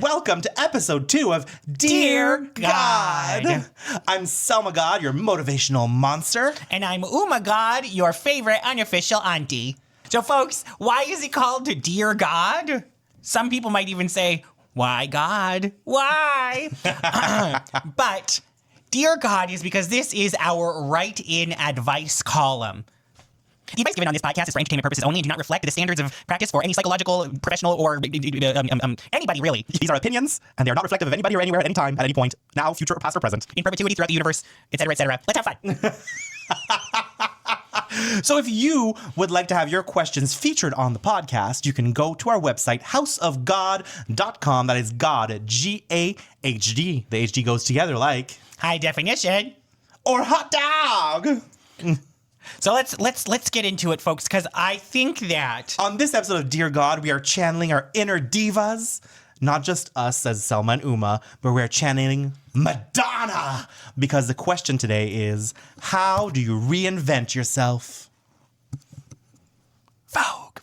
Welcome to episode 2 of Dear God. I'm Selma Gahd, your motivational monster. And I'm Uma Gahd, your favorite unofficial auntie. So folks, why is it called Dear God? Some people might even say, why God? Why? But Dear God is because this is our write-in advice column. The advice given on this podcast is for entertainment purposes only and do not reflect the standards of practice for any psychological, professional, or anybody, really. These are opinions, and they are not reflective of anybody or anywhere at any time, at any point, now, future, or past, or present. In perpetuity throughout the universe, etc., etc. Let's have fun. So if you would like to have your questions featured on the podcast, you can go to our website, houseofgahd.com. That is God, G-A-H-D. The H-D goes together like... High definition. Or hot dog. So let's get into it, folks, because I think that... On this episode of Dear God, we are channeling our inner divas. Not just us as Selma and Uma, but we're channeling Madonna. Because the question today is, how do you reinvent yourself? Vogue.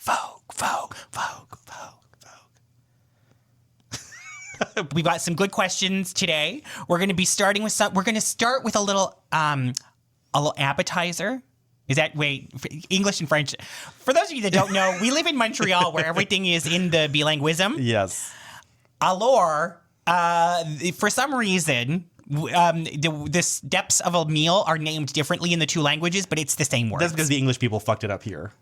We've got some good questions today. We're going to be starting with we're going to start with a little appetizer. Is that, English and French? For those of you that don't know, we live in Montreal where everything is in the bilinguism. Yes. Alors, for some reason, the steps of a meal are named differently in the two languages, but it's the same word. That's because the English people fucked it up here.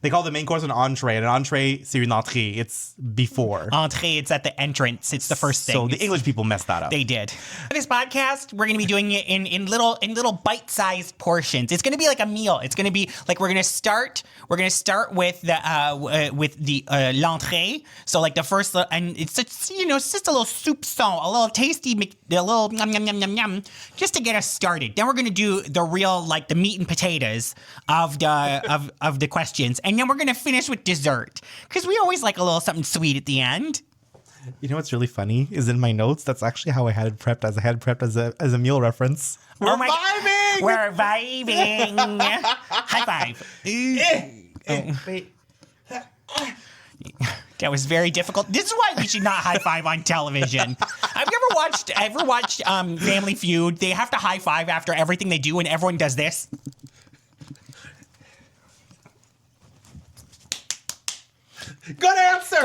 They call the main course an entree, and an entree, c'est une entrée. It's before. Entrée, it's at the entrance. It's the first thing. So the English people messed that up. They did. For this podcast, we're going to be doing it in little bite-sized portions. It's going to be like a meal. It's going to be like we're going to start with the l'entrée. So like the first, and it's just a little soupçon, a little tasty, a little yum yum yum yum yum, just to get us started. Then we're going to do the real, like the meat and potatoes of the questions. And then we're going to finish with dessert. Because we always like a little something sweet at the end. You know what's really funny is in my notes, that's actually how I had it prepped as a meal reference. We're vibing! We're vibing! High five. Wait. That was very difficult. This is why we should not high five on television. Have you ever watched Family Feud? They have to high five after everything they do and everyone does this. Good answer.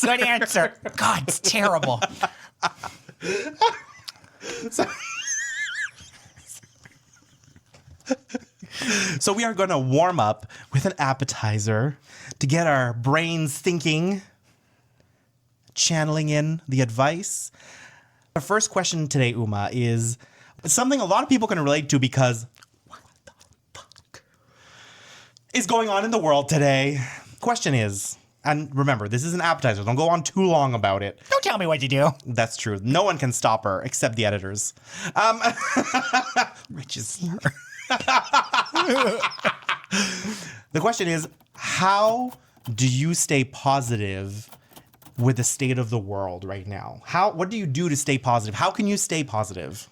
Good answer. God, it's terrible. So we are going to warm up with an appetizer to get our brains thinking, channeling in the advice. Our first question today, Uma, is something a lot of people can relate to because what the fuck is going on in the world today? Question is, and remember, this is an appetizer. Don't go on too long about it. Don't tell me what to do. That's true. No one can stop her except the editors. Rich is here. The question is, how do you stay positive with the state of the world right now? What do you do to stay positive? How can you stay positive?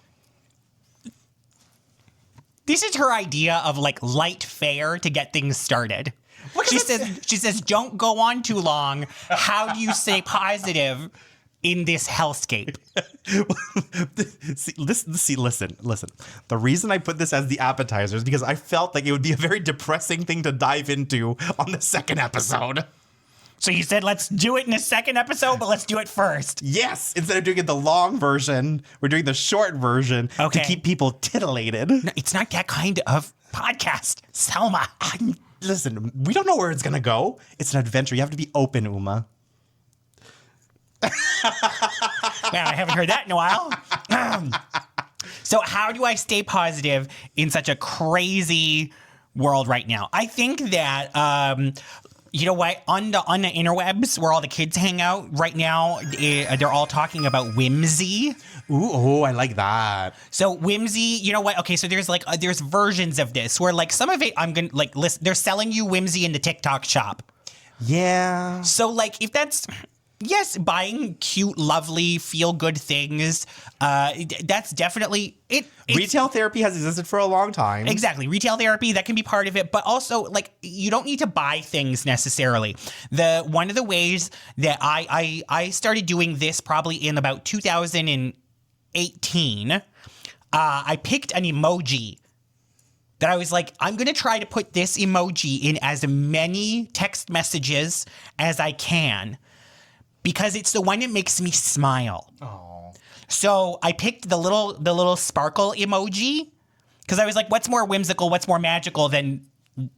This is her idea of like light fare to get things started. She says, don't go on too long. How do you stay positive in this hellscape? Listen. The reason I put this as the appetizer is because I felt like it would be a very depressing thing to dive into on the second episode. So you said, let's do it in the second episode, but let's do it first. Yes. Instead of doing it the long version, we're doing the short version to keep people titillated. No, it's not that kind of podcast, Selma. Listen, we don't know where it's going to go. It's an adventure. You have to be open, Uma. Well, I haven't heard that in a while. So how do I stay positive in such a crazy world right now? I think that, you know what, on the interwebs where all the kids hang out right now, they're all talking about whimsy. Ooh, I like that. So whimsy, you know what? Okay, so there's like there's versions of this where like some of it I'm gonna listen. They're selling you whimsy in the TikTok shop. Yeah. So like if that's yes, buying cute, lovely, feel-good things. That's definitely it. Retail therapy has existed for a long time. Exactly. Retail therapy, that can be part of it. But also, like, you don't need to buy things necessarily. One of the ways that I started doing this probably in about 2018, I picked an emoji that I was like, I'm going to try to put this emoji in as many text messages as I can, because it's the one that makes me smile. Oh. So I picked the little sparkle emoji because I was like, what's more whimsical, what's more magical than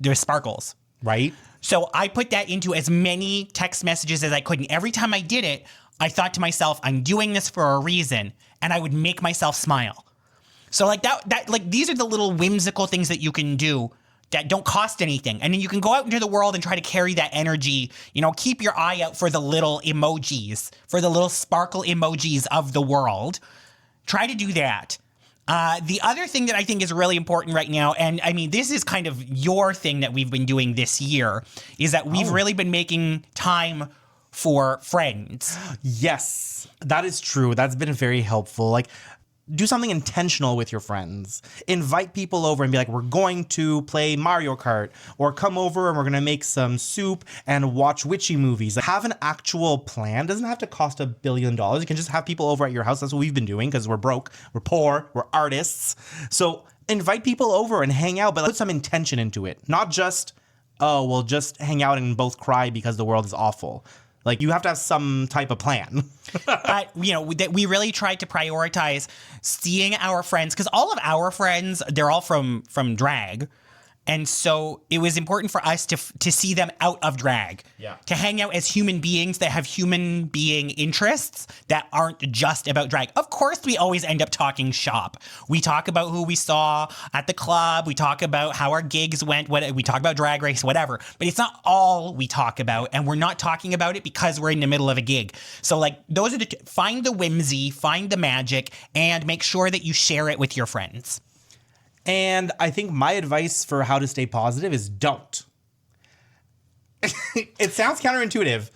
the sparkles? Right? So I put that into as many text messages as I could. And every time I did it, I thought to myself, I'm doing this for a reason. And I would make myself smile. So like that like these are the little whimsical things that you can do that don't cost anything. And then you can go out into the world and try to carry that energy, keep your eye out for the little emojis, for the little sparkle emojis of the world. Try to do that. The other thing that I think is really important right now, and I mean, this is kind of your thing that we've been doing this year, is that we've really been making time for friends. Yes, that is true. That's been very helpful. Like, do something intentional with your friends. Invite people over and be like, we're going to play Mario Kart, or come over and we're going to make some soup and watch witchy movies. Have an actual plan. It doesn't have to cost $1 billion. You can just have people over at your house. That's what we've been doing because we're broke, we're poor, we're artists. So invite people over and hang out, but put some intention into it. Not just, oh, we'll just hang out and both cry because the world is awful. Like, you have to have some type of plan. We really tried to prioritize seeing our friends, because all of our friends, they're all from drag. And so it was important for us to see them out of drag. Yeah. To hang out as human beings that have human being interests that aren't just about drag. Of course, we always end up talking shop. We talk about who we saw at the club. We talk about how our gigs went. We talk about Drag Race, whatever. But it's not all we talk about. And we're not talking about it because we're in the middle of a gig. So, like, those are find the whimsy, find the magic, and make sure that you share it with your friends. And I think my advice for how to stay positive is don't. It sounds counterintuitive,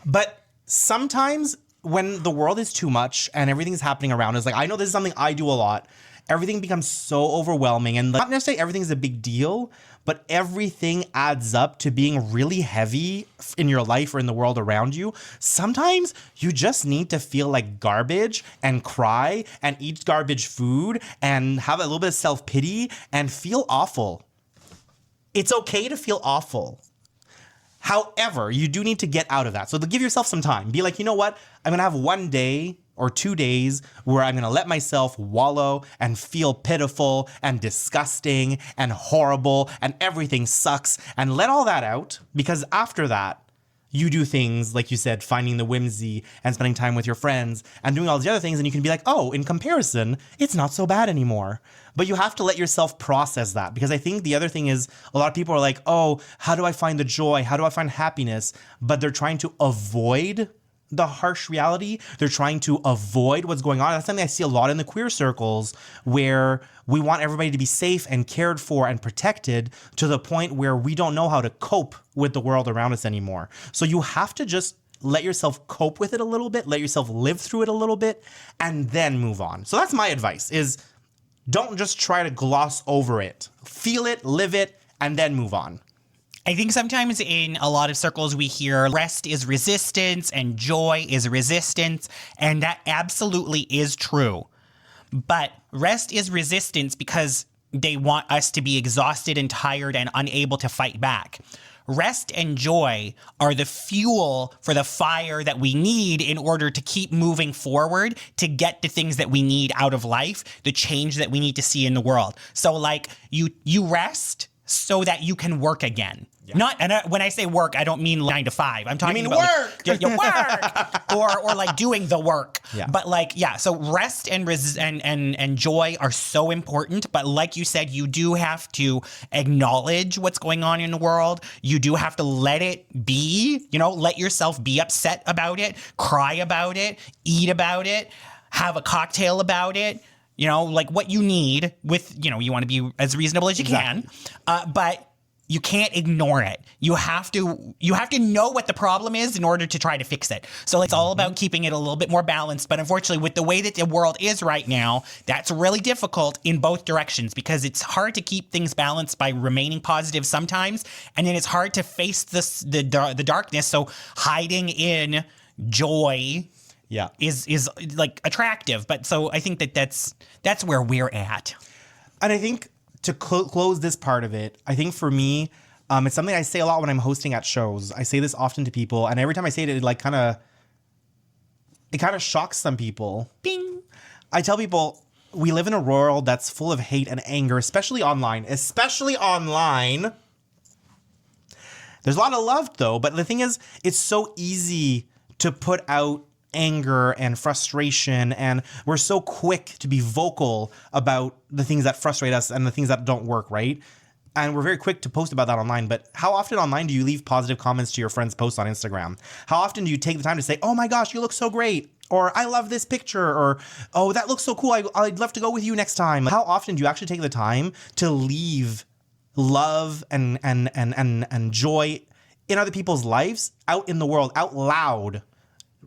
but sometimes when the world is too much and everything's happening around us, like, I know this is something I do a lot, everything becomes so overwhelming, and not necessarily everything's a big deal, but everything adds up to being really heavy in your life or in the world around you. Sometimes you just need to feel like garbage and cry and eat garbage food and have a little bit of self-pity and feel awful. It's okay to feel awful. However, you do need to get out of that. So give yourself some time. Be like, you know what? I'm going to have 1 day or 2 days where I'm going to let myself wallow and feel pitiful and disgusting and horrible and everything sucks, and let all that out, because after that, you do things, like you said, finding the whimsy and spending time with your friends and doing all these other things, and you can be like, oh, in comparison, it's not so bad anymore. But you have to let yourself process that, because I think the other thing is a lot of people are like, oh, how do I find the joy? How do I find happiness? But they're trying to avoid the harsh reality. They're trying to avoid what's going on. That's something I see a lot in the queer circles, where we want everybody to be safe and cared for and protected, to the point where we don't know how to cope with the world around us anymore. So you have to just let yourself cope with it a little bit, let yourself live through it a little bit, and then move on. So that's my advice, is don't just try to gloss over it. Feel it, live it, and then move on. I think sometimes in a lot of circles we hear rest is resistance and joy is resistance, and that absolutely is true. But rest is resistance because they want us to be exhausted and tired and unable to fight back. Rest and joy are the fuel for the fire that we need in order to keep moving forward, to get the things that we need out of life, the change that we need to see in the world. So, like, you rest so that you can work again. Yeah. When I say work, I don't mean 9 to 5. I'm talking about work. Like, you work or like doing the work. Yeah. But like, yeah, so rest and joy are so important. But like you said, you do have to acknowledge what's going on in the world. You do have to let it be, let yourself be upset about it, cry about it, eat about it, have a cocktail about it. Like what you need with, you want to be as reasonable as you can. But you can't ignore it. You have to know what the problem is in order to try to fix it. So it's all about keeping it a little bit more balanced. But unfortunately, with the way that the world is right now, that's really difficult in both directions because it's hard to keep things balanced by remaining positive sometimes, and then it's hard to face the darkness. So hiding in joy is like attractive. But so I think that's where we're at. And I think to close this part of it, I think for me, it's something I say a lot when I'm hosting at shows. I say this often to people, and every time I say it, it kind of shocks some people. Bing. I tell people we live in a world that's full of hate and anger, especially online. Especially online. There's a lot of love though, but the thing is, it's so easy to put out anger and frustration, and we're so quick to be vocal about the things that frustrate us and the things that don't work, right? And we're very quick to post about that online, but how often online do you leave positive comments to your friends' posts on Instagram? How often do you take the time to say, oh my gosh, you look so great, or I love this picture, or oh, that looks so cool, I'd love to go with you next time? How often do you actually take the time to leave love and joy in other people's lives out in the world, out loud?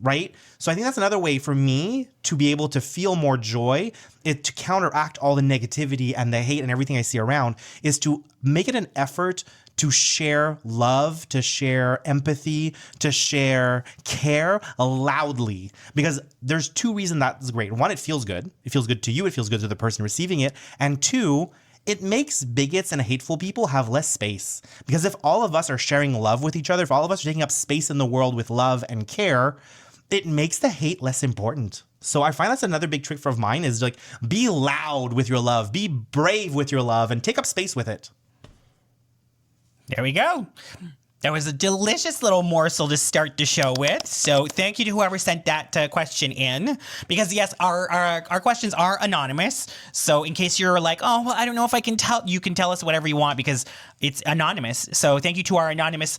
Right? So I think that's another way for me to be able to feel more joy, to counteract all the negativity and the hate and everything I see around, is to make it an effort to share love, to share empathy, to share care loudly. Because there's two reasons that's great. One, it feels good. It feels good to you. It feels good to the person receiving it. And two, it makes bigots and hateful people have less space. Because if all of us are sharing love with each other, if all of us are taking up space in the world with love and care, it makes the hate less important. So I find that's another big trick of mine is like, be loud with your love, be brave with your love, and take up space with it. There we go. That was a delicious little morsel to start the show with. So thank you to whoever sent that question in. Because yes, our questions are anonymous. So in case you're like, oh, well, I don't know if I can tell, you can tell us whatever you want because it's anonymous. So thank you to our anonymous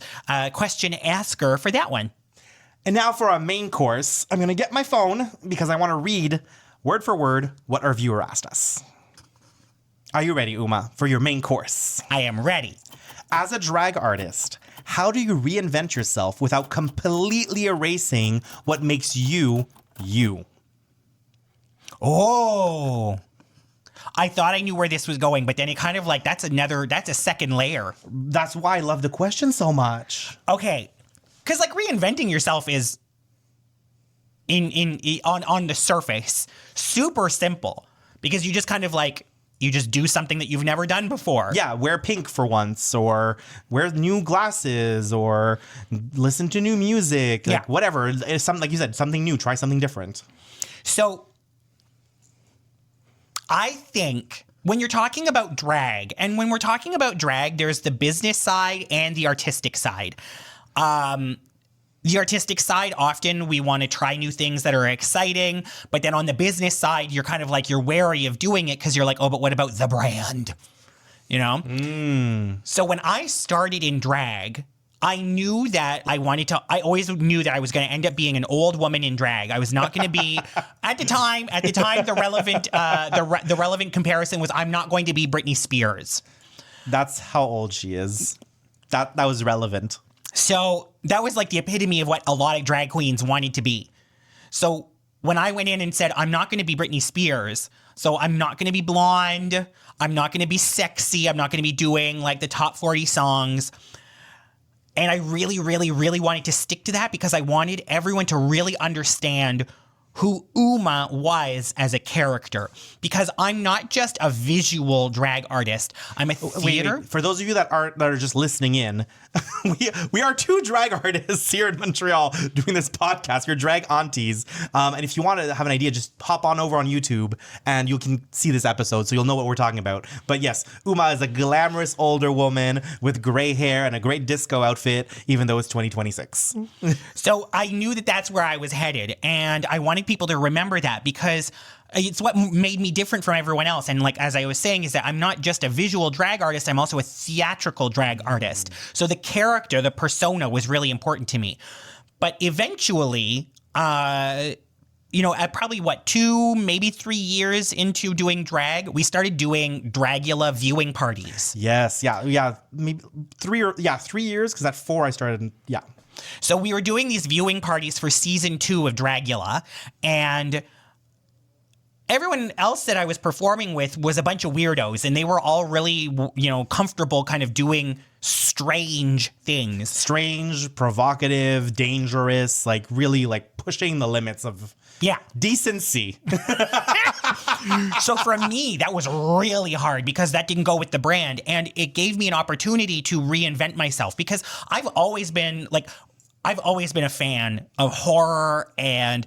question asker for that one. And now for our main course, I'm going to get my phone because I want to read word for word what our viewer asked us. Are you ready, Uma, for your main course? I am ready. As a drag artist, how do you reinvent yourself without completely erasing what makes you, you? Oh, I thought I knew where this was going, but then it kind of like, that's a second layer. That's why I love the question so much. Okay. Because like reinventing yourself is on the surface super simple because you just kind of like you just do something that you've never done before. Yeah, wear pink for once, or wear new glasses, or listen to new music, like whatever. It's something like you said, something new. Try something different. So I think when you're talking about drag, and when we're talking about drag, there's the business side and the artistic side. The artistic side, often we want to try new things that are exciting, but then on the business side, you're kind of like, you're wary of doing it because you're like, oh, but what about the brand? You know? So when I started in drag, I knew that I always knew that I was going to end up being an old woman in drag. I was not going to be, at the time, the relevant comparison was I'm not going to be Britney Spears. That's how old she is. That was relevant. So that was like the epitome of what a lot of drag queens wanted to be. So when I went in and said, I'm not going to be Britney Spears, so I'm not going to be blonde, I'm not going to be sexy, I'm not going to be doing like the top 40 songs. And I really, really, really wanted to stick to that because I wanted everyone to really understand who Uma was as a character, because I'm not just a visual drag artist. I'm a theater. Wait. For those of you that are just listening in, we are two drag artists here in Montreal doing this podcast. We're drag aunties. And if you want to have an idea, just hop on over on YouTube and you can see this episode so you'll know what we're talking about. But yes, Uma is a glamorous older woman with gray hair and a great disco outfit, even though it's 2026. So I knew that that's where I was headed, and I wanted people to remember that because it's what made me different from everyone else. And like, as I was saying, is that I'm not just a visual drag artist, I'm also a theatrical drag artist. So the character, the persona was really important to me. But eventually, at probably 2, maybe 3 years into doing drag, we started doing Dragula viewing parties. Yes. Yeah. Maybe 3 years. Because at 4 I started. Yeah. So we were doing these viewing parties for season 2 of Dragula, and everyone else that I was performing with was a bunch of weirdos, and they were all really, comfortable kind of doing strange things. Strange, provocative, dangerous, like really like pushing the limits of decency. So for me, that was really hard because that didn't go with the brand, and it gave me an opportunity to reinvent myself because I've always been a fan of horror and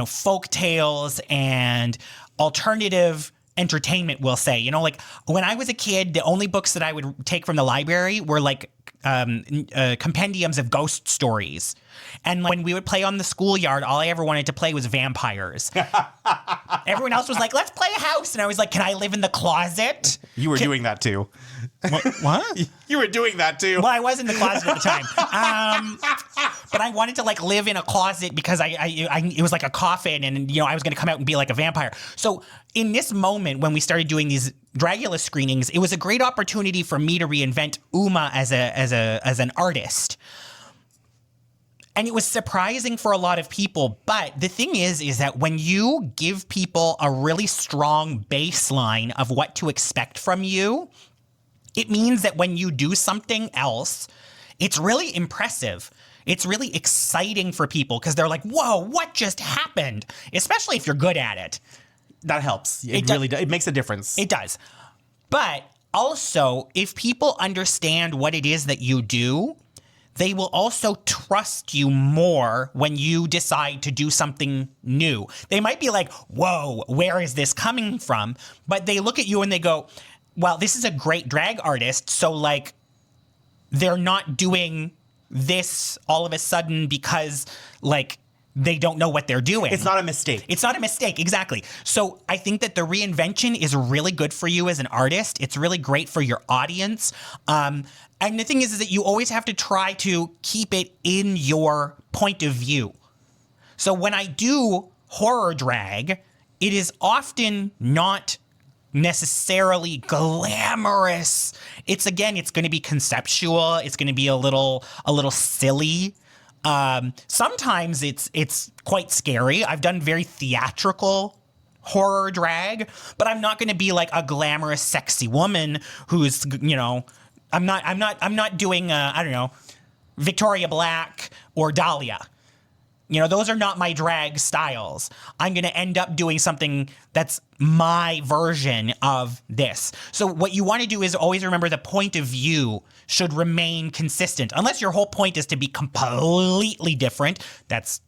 folk tales and alternative entertainment, we'll say. Like when I was a kid, the only books that I would take from the library were like compendiums of ghost stories. And when we would play on the schoolyard, all I ever wanted to play was vampires. Everyone else was like, let's play a house. And I was like, can I live in the closet? You were doing that too. What? You were doing that too. Well, I was in the closet at the time. But I wanted to like live in a closet because it was like a coffin, and I was going to come out and be like a vampire. So in this moment when we started doing these Dragula screenings, it was a great opportunity for me to reinvent Uma as an artist. And it was surprising for a lot of people. But the thing is that when you give people a really strong baseline of what to expect from you, it means that when you do something else, it's really impressive. It's really exciting for people because they're like, whoa, what just happened? Especially if you're good at it. That helps. It really does. It makes a difference. It does. But also, if people understand what it is that you do, they will also trust you more when you decide to do something new. They might be like, whoa, where is this coming from? But they look at you and they go, well, this is a great drag artist. So like, they're not doing this all of a sudden because like they don't know what they're doing. It's not a mistake. It's not a mistake, exactly. So I think that the reinvention is really good for you as an artist. It's really great for your audience. And the thing is that you always have to try to keep it in your point of view. So when I do horror drag, it is often not necessarily glamorous. It's going to be conceptual. It's going to be a little silly. Sometimes it's quite scary. I've done very theatrical horror drag, but I'm not going to be like a glamorous, sexy woman who's, I'm not doing, Victoria Black or Dahlia. Those are not my drag styles. I'm going to end up doing something that's my version of this. So what you want to do is always remember the point of view should remain consistent. Unless your whole point is to be completely different. That's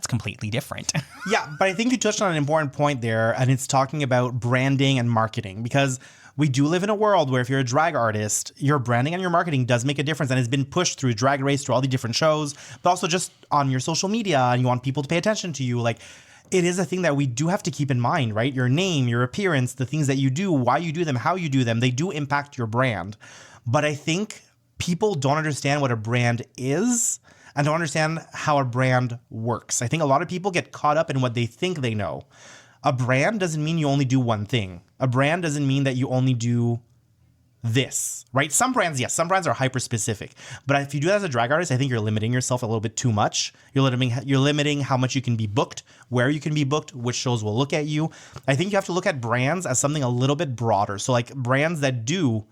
completely different. Yeah, but I think you touched on an important point there, and it's talking about branding and marketing, because we do live in a world where if you're a drag artist, your branding and your marketing does make a difference, and it's been pushed through Drag Race, through all the different shows, but also just on your social media, and you want people to pay attention to you. Like, it is a thing that we do have to keep in mind, right? Your name, your appearance, the things that you do, why you do them, how you do them, they do impact your brand. But I think people don't understand what a brand is and don't understand how a brand works. I think a lot of people get caught up in what they think they know. A brand doesn't mean you only do one thing. A brand doesn't mean that you only do this, right? Some brands, yes, some brands are hyper specific. But if you do that as a drag artist, I think you're limiting yourself a little bit too much. You're limiting how much you can be booked, where you can be booked, which shows will look at you. I think you have to look at brands as something a little bit broader. So like brands that do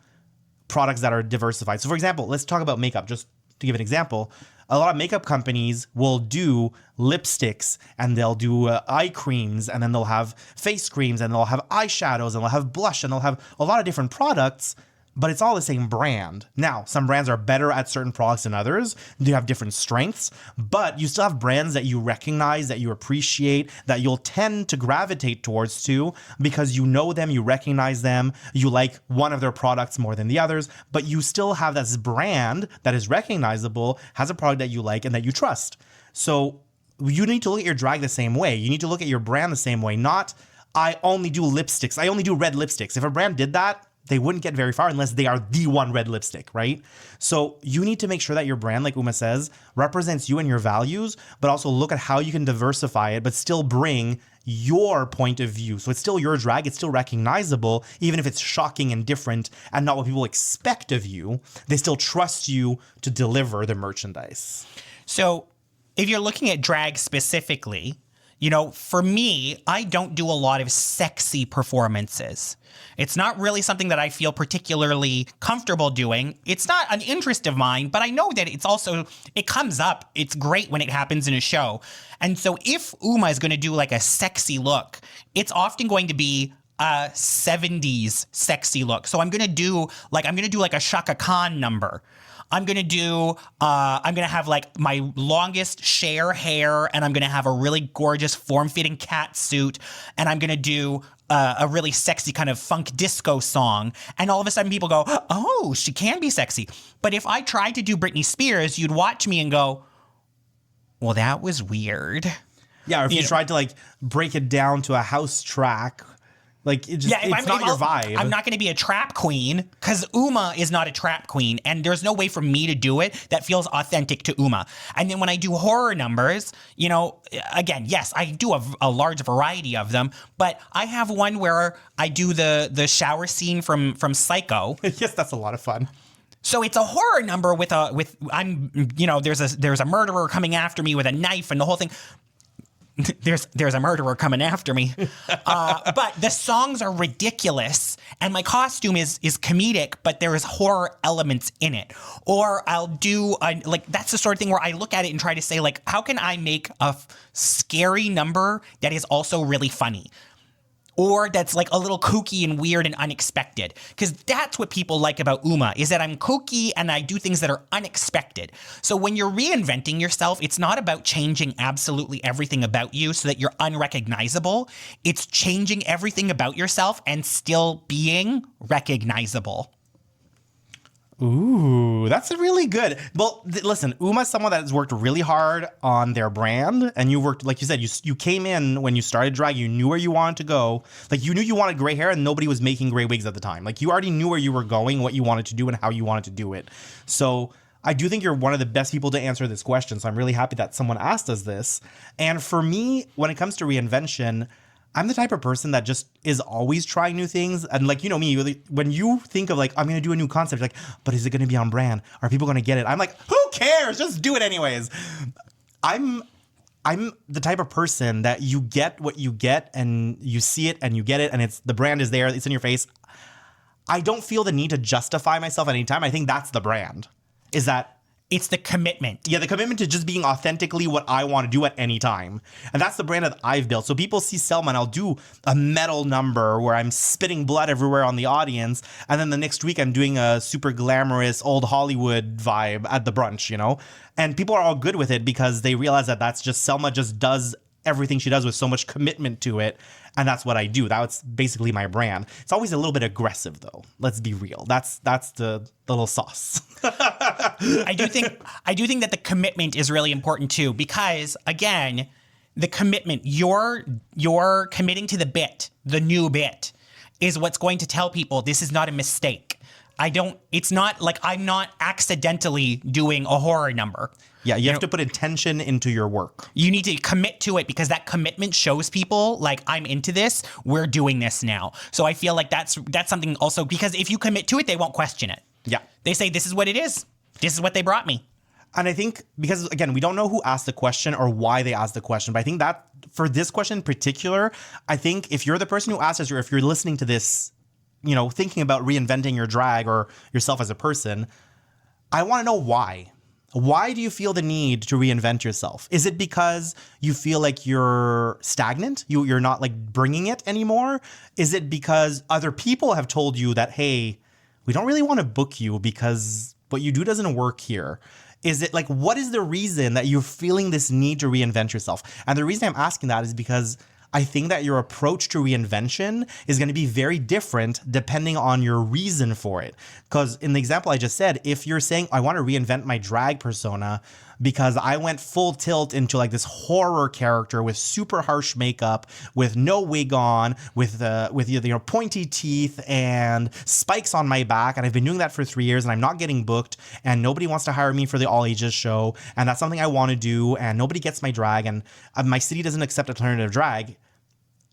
products that are diversified. So for example, let's talk about makeup, just to give an example. A lot of makeup companies will do lipsticks, and they'll do eye creams, and then they'll have face creams, and they'll have eyeshadows, and they'll have blush, and they'll have a lot of different products, but it's all the same brand. Now, some brands are better at certain products than others. They have different strengths, but you still have brands that you recognize, that you appreciate, that you'll tend to gravitate towards too, because you know them, you recognize them, you like one of their products more than the others, but you still have this brand that is recognizable, has a product that you like and that you trust. So you need to look at your drag the same way. You need to look at your brand the same way, not I only do lipsticks. I only do red lipsticks. If a brand did that, they wouldn't get very far unless they are the one red lipstick, right? So you need to make sure that your brand, like Uma says, represents you and your values, but also look at how you can diversify it, but still bring your point of view. So it's still your drag, it's still recognizable, even if it's shocking and different and not what people expect of you. They still trust you to deliver the merchandise. So if you're looking at drag specifically, you know, for me, I don't do a lot of sexy performances. It's not really something that I feel particularly comfortable doing. It's not an interest of mine, but I know that it comes up. It's great when it happens in a show. And so if Uma is going to do like a sexy look, it's often going to be a 70s sexy look. So I'm going to do like a Shaka Khan number. I'm going to have like my longest Cher hair, and I'm going to have a really gorgeous form-fitting cat suit, and I'm going to do a really sexy kind of funk disco song. And all of a sudden people go, oh, she can be sexy. But if I tried to do Britney Spears, you'd watch me and go, well, that was weird. Yeah, or if you tried to like break it down to a house track, like it's not your vibe. I'm not going to be a trap queen because Uma is not a trap queen, and there's no way for me to do it that feels authentic to Uma. And then when I do horror numbers, you know, again, yes, I do a large variety of them, but I have one where I do the shower scene from Psycho. Yes, that's a lot of fun. So it's a horror number there's a murderer coming after me with a knife and the whole thing. There's a murderer coming after me. But the songs are ridiculous and my costume is comedic, but there is horror elements in it. Or I'll do that's the sort of thing where I look at it and try to say like, how can I make a scary number that is also really funny? Or that's like a little kooky and weird and unexpected. Because that's what people like about Uma, is that I'm kooky and I do things that are unexpected. So when you're reinventing yourself, it's not about changing absolutely everything about you so that you're unrecognizable. It's changing everything about yourself and still being recognizable. Ooh, that's really good. Well, listen, Uma's someone that has worked really hard on their brand, and you worked, like you said, you came in when you started drag, you knew where you wanted to go. Like, you knew you wanted gray hair, and nobody was making gray wigs at the time. Like, you already knew where you were going, what you wanted to do, and how you wanted to do it. So I do think you're one of the best people to answer this question, so I'm really happy that someone asked us this. And for me, when it comes to reinvention, I'm the type of person that just is always trying new things. And like, you know me, when you think of like, I'm going to do a new concept, like, but is it going to be on brand? Are people going to get it? I'm like, who cares? Just do it anyways. I'm the type of person that you get what you get and you see it and you get it and the brand is there. It's in your face. I don't feel the need to justify myself at any time. I think that's the brand. Is that it's the commitment. Yeah, the commitment to just being authentically what I want to do at any time. And that's the brand that I've built. So people see Selma and I'll do a metal number where I'm spitting blood everywhere on the audience. And then the next week I'm doing a super glamorous old Hollywood vibe at the brunch, you know? And people are all good with it because they realize that that's just Selma just does everything she does with so much commitment to it. And that's what I do. That's basically my brand. It's always a little bit aggressive, though. Let's be real. That's the little sauce. I do think that the commitment is really important too, because again, the commitment, you're committing to the bit, the new bit, is what's going to tell people this is not a mistake. It's not like I'm not accidentally doing a horror number. Yeah, you have to put intention into your work. You need to commit to it because that commitment shows people like, I'm into this, we're doing this now. So I feel like that's something also, because if you commit to it, they won't question it. Yeah. They say, this is what it is. This is what they brought me. And I think because, again, we don't know who asked the question or why they asked the question, but I think that for this question in particular, I think if you're the person who asked us or if you're listening to this, you know, thinking about reinventing your drag or yourself as a person, I want to know why. Why do you feel the need to reinvent yourself? Is it because you feel like you're stagnant? You're not like bringing it anymore? Is it because other people have told you that, hey, we don't really want to book you because what you do doesn't work here? Is it like, what is the reason that you're feeling this need to reinvent yourself? And the reason I'm asking that is because I think that your approach to reinvention is going to be very different depending on your reason for it. Because in the example I just said, if you're saying, I want to reinvent my drag persona, because I went full tilt into like this horror character with super harsh makeup, with no wig on, with pointy teeth and spikes on my back. And I've been doing that for 3 years and I'm not getting booked and nobody wants to hire me for the all ages show. And that's something I want to do and nobody gets my drag and my city doesn't accept alternative drag.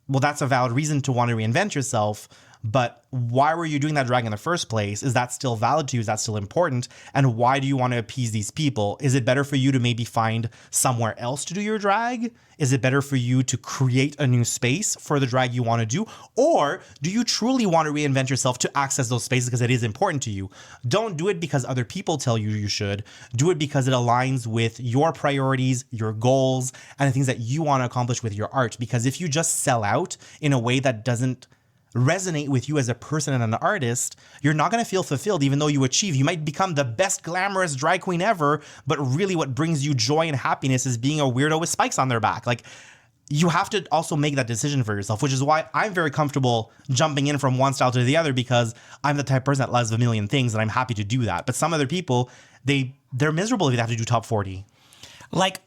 Well, that's a valid reason to want to reinvent yourself. But why were you doing that drag in the first place? Is that still valid to you? Is that still important? And why do you want to appease these people? Is it better for you to maybe find somewhere else to do your drag? Is it better for you to create a new space for the drag you want to do? Or do you truly want to reinvent yourself to access those spaces because it is important to you? Don't do it because other people tell you you should. Do it because it aligns with your priorities, your goals, and the things that you want to accomplish with your art. Because if you just sell out in a way that doesn't resonate with you as a person and an artist, you're not going to feel fulfilled even though you achieve. You might become the best glamorous drag queen ever, but really what brings you joy and happiness is being a weirdo with spikes on their back. Like, you have to also make that decision for yourself, which is why I'm very comfortable jumping in from one style to the other, because I'm the type of person that loves a million things and I'm happy to do that. But some other people, they're miserable if they have to do top 40. Like,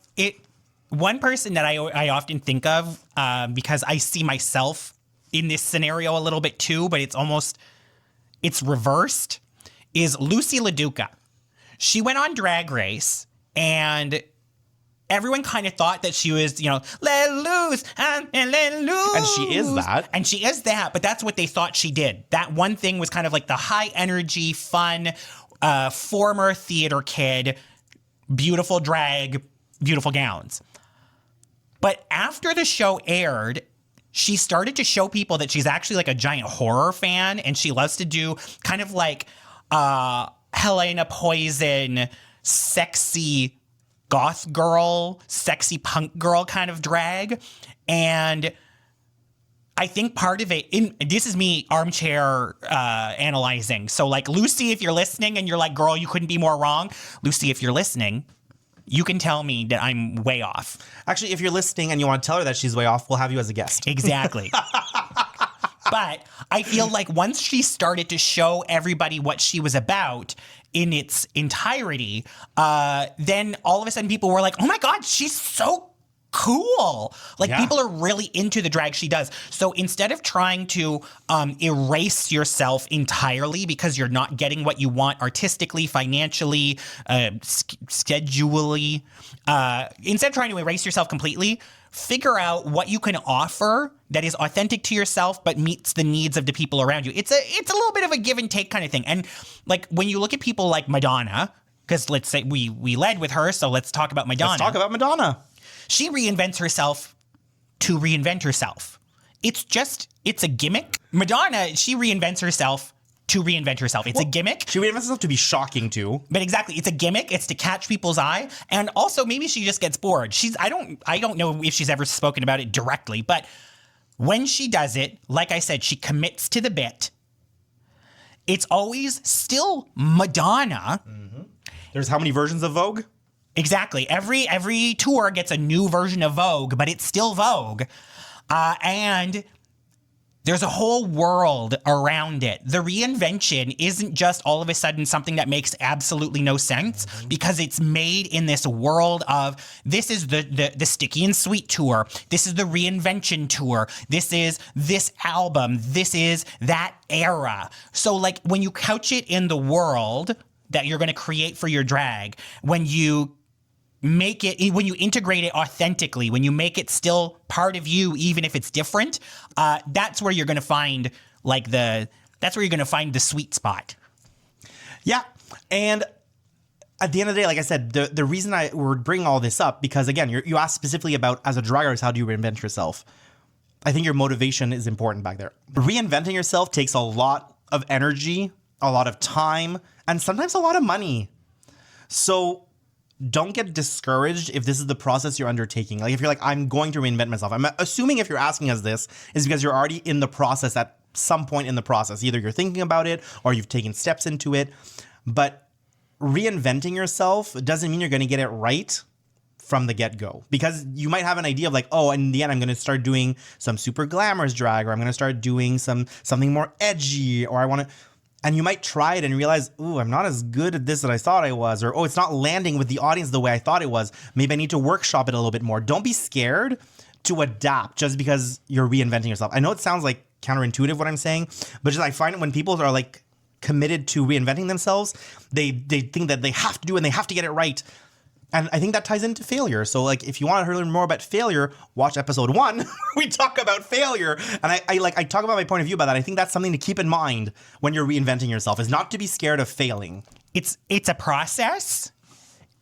one person that I often think of, because I see myself in this scenario a little bit too, but it's reversed, is Lucy LaDuca. She went on Drag Race and everyone kind of thought that she was, let loose and let loose. And she is that. And she is that, but that's what they thought she did. That one thing was kind of like the high energy, fun, former theater kid, beautiful drag, beautiful gowns. But after the show aired, she started to show people that she's actually like a giant horror fan, and she loves to do kind of like Helena Poison, sexy goth girl, sexy punk girl kind of drag. And I think part of it, this is me armchair analyzing. So like, Lucy, if you're listening and you're like, girl, you couldn't be more wrong. Lucy, if you're listening, you can tell me that I'm way off. Actually, if you're listening and you want to tell her that she's way off, we'll have you as a guest. Exactly. But I feel like once she started to show everybody what she was about in its entirety, then all of a sudden people were like, oh my God, she's so cool. Like, yeah. People are really into the drag she does. So instead of trying to erase yourself entirely because you're not getting what you want artistically, financially, schedulally, instead of trying to erase yourself completely, figure out what you can offer that is authentic to yourself but meets the needs of the people around you. It's a little bit of a give and take kind of thing. And like, when you look at people like Madonna, because let's say we led with her, so let's talk about Madonna. Let's talk about Madonna. She reinvents herself to reinvent herself. It's a gimmick. Madonna, she reinvents herself to reinvent herself. It's a gimmick. She reinvents herself to be shocking too. But exactly, it's a gimmick. It's to catch people's eye. And also maybe she just gets bored. I don't know if she's ever spoken about it directly, but when she does it, like I said, she commits to the bit. It's always still Madonna. Mm-hmm. There's how many versions of Vogue? Exactly. Every tour gets a new version of Vogue, but it's still Vogue. And there's a whole world around it. The reinvention isn't just all of a sudden something that makes absolutely no sense, because it's made in this world of, this is the Sticky and Sweet tour. This is the Reinvention tour. This is this album. This is that era. So like, when you couch it in the world that you're going to create for your drag, when you integrate it authentically, when you make it still part of you, even if it's different, that's where you're going to find the sweet spot. Yeah. And at the end of the day, like I said, the reason we're bringing all this up, because again, you asked specifically about, as a drag artist, how do you reinvent yourself? I think your motivation is important back there. Reinventing yourself takes a lot of energy, a lot of time, and sometimes a lot of money. So don't get discouraged if this is the process you're undertaking. Like, if you're like, I'm going to reinvent myself. I'm assuming if you're asking us this is because you're already in the process at some point in the process. Either you're thinking about it or you've taken steps into it. But reinventing yourself doesn't mean you're going to get it right from the get-go. Because you might have an idea of like, oh, in the end, I'm going to start doing some super glamorous drag, or I'm going to start doing something more edgy, or I want to... And you might try it and realize, ooh, I'm not as good at this as I thought I was. Or, oh, it's not landing with the audience the way I thought it was. Maybe I need to workshop it a little bit more. Don't be scared to adapt just because you're reinventing yourself. I know it sounds like counterintuitive what I'm saying, but just I find it when people are like committed to reinventing themselves, they think that they have to do it and they have to get it right. And I think that ties into failure. So like if you want to learn more about failure, watch episode 1. We talk about failure. And I talk about my point of view about that. I think that's something to keep in mind when you're reinventing yourself, is not to be scared of failing. It's a process,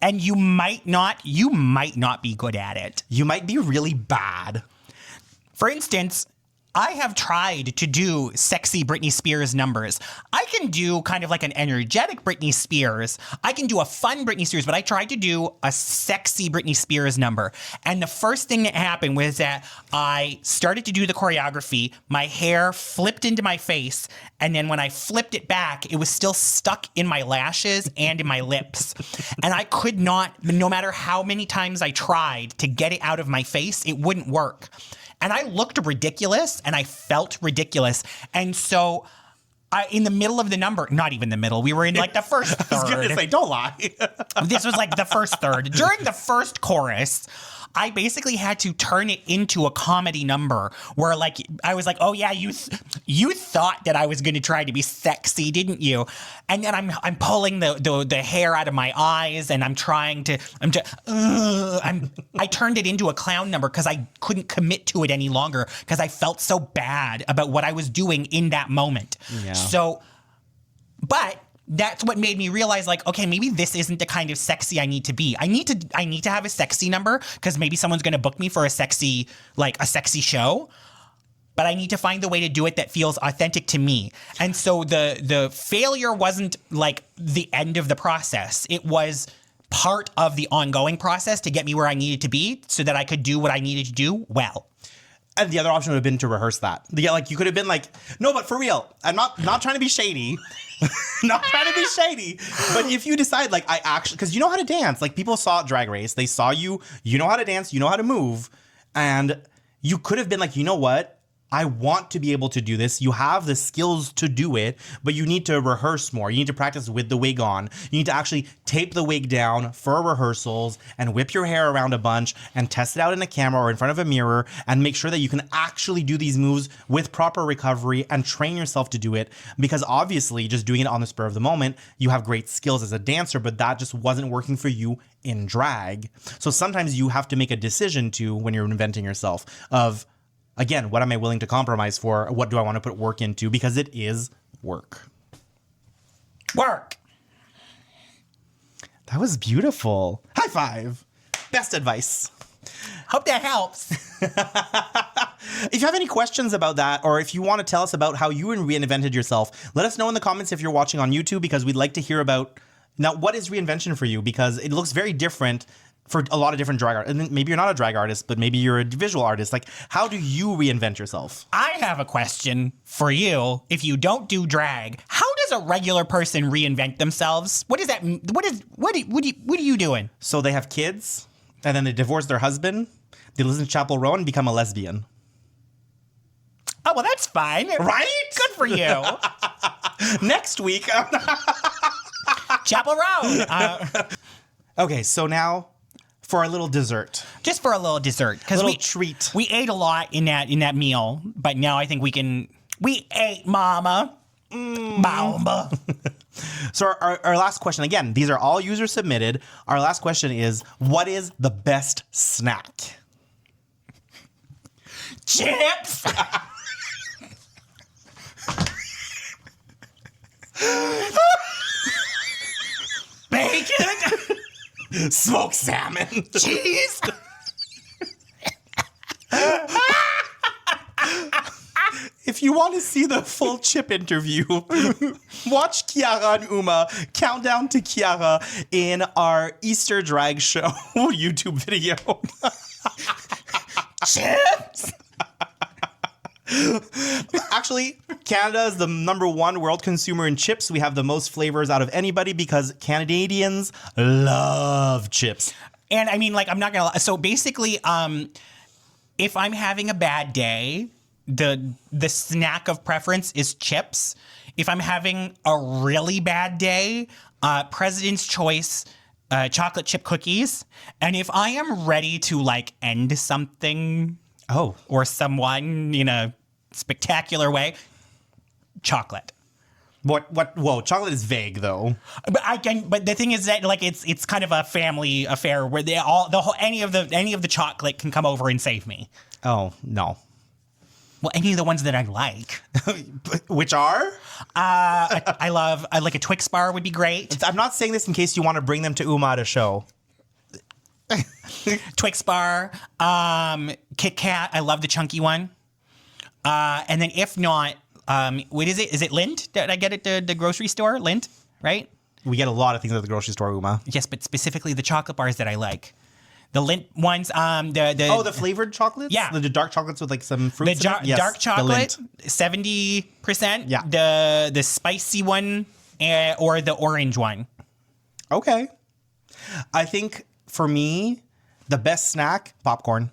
and you might not be good at it. You might be really bad. For instance, I have tried to do sexy Britney Spears numbers. I can do kind of like an energetic Britney Spears. I can do a fun Britney Spears, but I tried to do a sexy Britney Spears number. And the first thing that happened was that I started to do the choreography. My hair flipped into my face. And then when I flipped it back, it was still stuck in my lashes and in my lips. And I could not, no matter how many times I tried to get it out of my face, it wouldn't work. And I looked ridiculous and I felt ridiculous. And so in the middle of the number, not even the middle, we were in like the first third. I was going to say, don't lie. This was like the first third. During the first chorus, I basically had to turn it into a comedy number where like I was like, oh yeah, you thought that I was going to try to be sexy, didn't you? And then I'm pulling the hair out of my eyes and I turned it into a clown number because I couldn't commit to it any longer because I felt so bad about what I was doing in that moment. Yeah. So, but that's what made me realize, like, okay, maybe this isn't the kind of sexy I need to be. I need to have a sexy number because maybe someone's going to book me for a sexy show. But I need to find the way to do it that feels authentic to me. And so the failure wasn't like the end of the process. It was part of the ongoing process to get me where I needed to be so that I could do what I needed to do well. And the other option would have been to rehearse that. Yeah, like you could have been like, no, but for real, I'm not trying to be shady. Not trying to be shady. But if you decide like I actually, because you know how to dance, like people saw Drag Race, they saw you know how to dance, you know how to move. And you could have been like, you know what? I want to be able to do this. You have the skills to do it, but you need to rehearse more. You need to practice with the wig on. You need to actually tape the wig down for rehearsals and whip your hair around a bunch and test it out in a camera or in front of a mirror and make sure that you can actually do these moves with proper recovery and train yourself to do it. Because obviously just doing it on the spur of the moment, you have great skills as a dancer, but that just wasn't working for you in drag. So sometimes you have to make a decision to, when you're inventing yourself, of, again, what am I willing to compromise for? What do I want to put work into? Because it is work. Work. That was beautiful. High five. Best advice. Hope that helps. If you have any questions about that, or if you want to tell us about how you reinvented yourself, let us know in the comments if you're watching on YouTube, because we'd like to hear about, now, what is reinvention for you? Because it looks very different for a lot of different drag artists. And maybe you're not a drag artist, but maybe you're a visual artist. Like, how do you reinvent yourself? I have a question for you. If you don't do drag, how does a regular person reinvent themselves? What is that? What are you doing? So they have kids, and then they divorce their husband. They live in Chapel Row and become a lesbian. Oh, well, that's fine. Right? Good for you. Next week. Chapel Row. Okay, so now for a little dessert. Just for a little dessert. A little treat. We ate a lot in that meal, but now I think we ate, mama. Mama. So our last question, again, these are all user submitted. Our last question is, what is the best snack? Chips. Bacon. Smoked salmon. Cheese. If you want to see the full chip interview, watch Kiara and Uma countdown to Kiara in our Easter drag show YouTube video. Chips. Actually, Canada is the #1 world consumer in chips. We have the most flavors out of anybody because Canadians love chips. And I mean, like, I'm not gonna lie. So basically, if I'm having a bad day, the snack of preference is chips. If I'm having a really bad day, President's Choice chocolate chip cookies. And if I am ready to like end something or someone in a spectacular way, chocolate. Whoa, chocolate is vague though. But the thing is that like it's kind of a family affair where any of the chocolate can come over and save me. Oh, no. Well, any of the ones that I like. Which are? I like a Twix bar would be great. I'm not saying this in case you want to bring them to Uma at a show. Twix bar, Kit Kat. I love the chunky one. And then if not, what is it? Is it Lindt? Did I get it at the grocery store? Lindt, right? We get a lot of things at the grocery store, Uma. Yes, but specifically the chocolate bars that I like. The Lindt ones, the flavored chocolates? Yeah. The dark chocolates with like some fruits the in it? Yes, dark chocolate, the 70%. Yeah. The spicy one or the orange one. Okay. I think for me, the best snack, popcorn.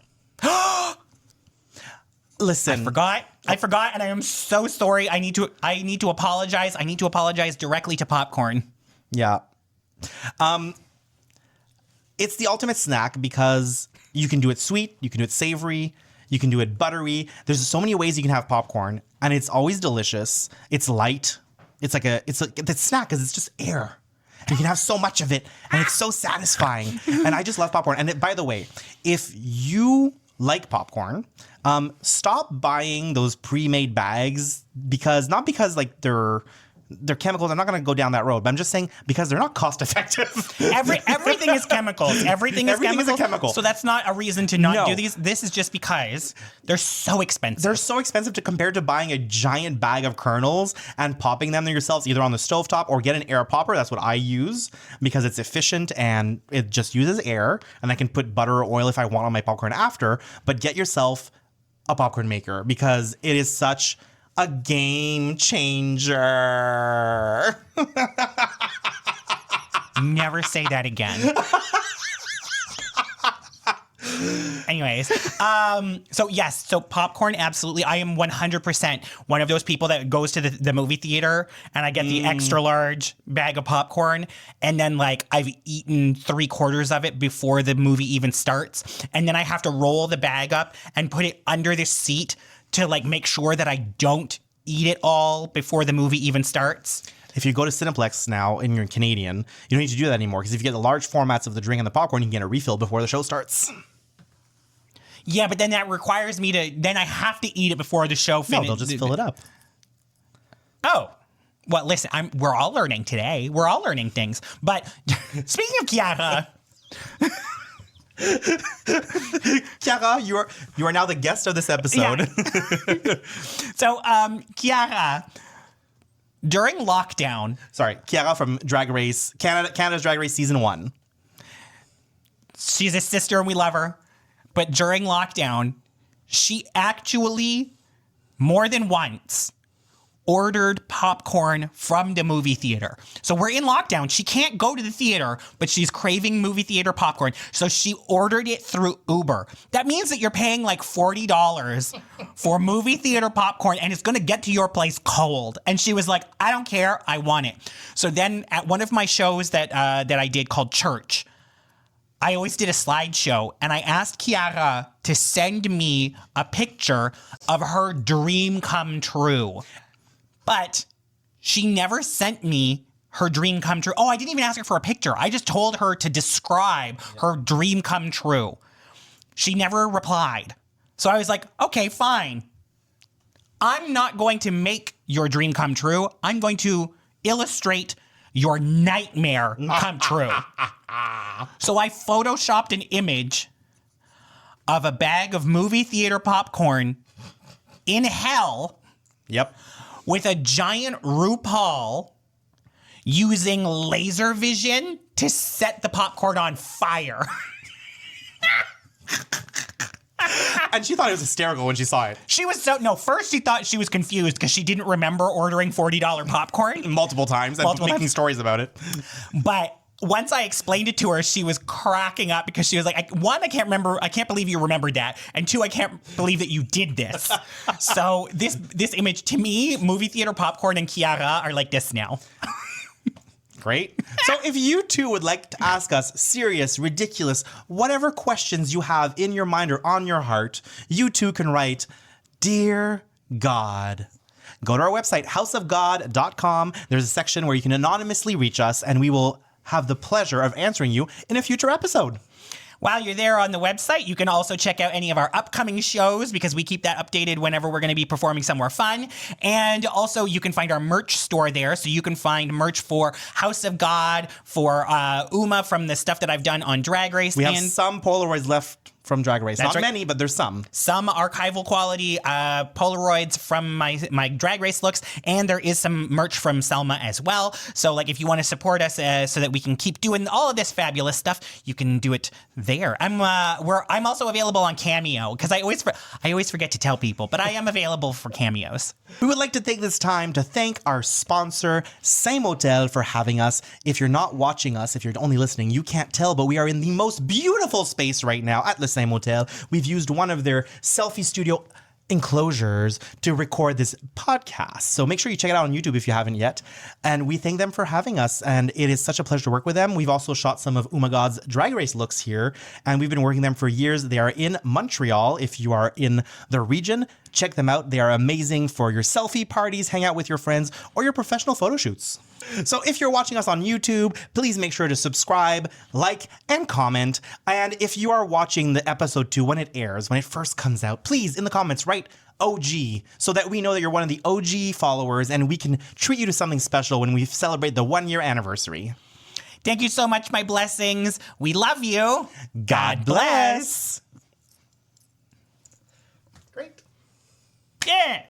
Listen. I forgot, and I am so sorry. I need to apologize. I need to apologize directly to popcorn. Yeah. It's the ultimate snack because you can do it sweet, you can do it savory, you can do it buttery. There's so many ways you can have popcorn, and it's always delicious. It's light. It's a snack because it's just air. You can have so much of it, and it's so satisfying. And I just love popcorn. And by the way, if you like popcorn, stop buying those pre-made bags not because like they're chemicals. I'm not going to go down that road, but I'm just saying because they're not cost effective. Everything is chemicals. Everything is a chemical. So that's not a reason to not do these. This is just because they're so expensive. They're so expensive compared to buying a giant bag of kernels and popping them yourselves either on the stovetop or get an air popper. That's what I use because it's efficient and it just uses air, and I can put butter or oil if I want on my popcorn after. But get yourself a popcorn maker because it is such a game changer. Never say that again. Anyways, so popcorn, absolutely. I am 100% one of those people that goes to the movie theater and I get the extra large bag of popcorn, and then like I've eaten 3/4 of it before the movie even starts, and then I have to roll the bag up and put it under the seat to like make sure that I don't eat it all before the movie even starts. If you go to Cineplex now and you're Canadian, you don't need to do that anymore because if you get the large formats of the drink and the popcorn, you can get a refill before the show starts. Yeah, but then that requires me then I have to eat it before the show finishes. No, they'll just fill it up. Oh. Well, listen, we're all learning today. We're all learning things. But speaking of Chiara... Chiara, you are now the guest of this episode. Yeah. So, Chiara, during lockdown... Sorry, Chiara from Drag Race, Canada's Drag Race Season 1. She's a sister and we love her. But during lockdown, she actually, more than once, ordered popcorn from the movie theater. So we're in lockdown. She can't go to the theater, but she's craving movie theater popcorn. So she ordered it through Uber. That means that you're paying like $40 for movie theater popcorn, and it's going to get to your place cold. And she was like, I don't care. I want it. So then at one of my shows that I did called Church, I always did a slideshow, and I asked Chiara to send me a picture of her dream come true. But she never sent me her dream come true. Oh, I didn't even ask her for a picture. I just told her to describe her dream come true. She never replied. So I was like, okay, fine. I'm not going to make your dream come true. I'm going to illustrate your nightmare come true. So I photoshopped an image of a bag of movie theater popcorn in hell. Yep. With a giant RuPaul using laser vision to set the popcorn on fire. And she thought it was hysterical when she saw it. She was first she thought she was confused because she didn't remember ordering $40 popcorn. Multiple times and making stories about it. But once I explained it to her, she was cracking up because she was like, one, I can't believe you remembered that. And two, I can't believe that you did this. So this image, to me, movie theater popcorn and Kiara are like this now. Great. So if you too would like to ask us serious, ridiculous, whatever questions you have in your mind or on your heart, you too can write, Dear God. Go to our website, houseofgod.com. There's a section where you can anonymously reach us, and we will have the pleasure of answering you in a future episode. While you're there on the website, you can also check out any of our upcoming shows because we keep that updated whenever we're going to be performing somewhere fun. And also, you can find our merch store there. So you can find merch for House of God, for Uma from the stuff that I've done on Drag Race. We have some Polaroids left from Drag Race. Not right. many, but there's some. Some archival quality Polaroids from my Drag Race looks, and there is some merch from Selma as well. So, like, if you want to support us so that we can keep doing all of this fabulous stuff, you can do it there. I'm also available on Cameo because I always forget to tell people, but I am available for cameos. We would like to take this time to thank our sponsor, Same Hotel, for having us. If you're not watching us, if you're only listening, you can't tell, but we are in the most beautiful space right now at the Same Hotel. We've used one of their selfie studio enclosures to record this podcast. So make sure you check it out on YouTube if you haven't yet. And we thank them for having us. And it is such a pleasure to work with them. We've also shot some of Uma Gahd's Drag Race looks here. And we've been working them for years. They are in Montreal. If you are in the region, check them out. They are amazing for your selfie parties, hang out with your friends, or your professional photo shoots. So if you're watching us on YouTube, please make sure to subscribe, like, and comment. And if you are watching the episode 2 when it airs, when it first comes out, please, in the comments, write OG so that we know that you're one of the OG followers and we can treat you to something special when we celebrate the 1-year anniversary. Thank you so much, my blessings. We love you. God bless. Great.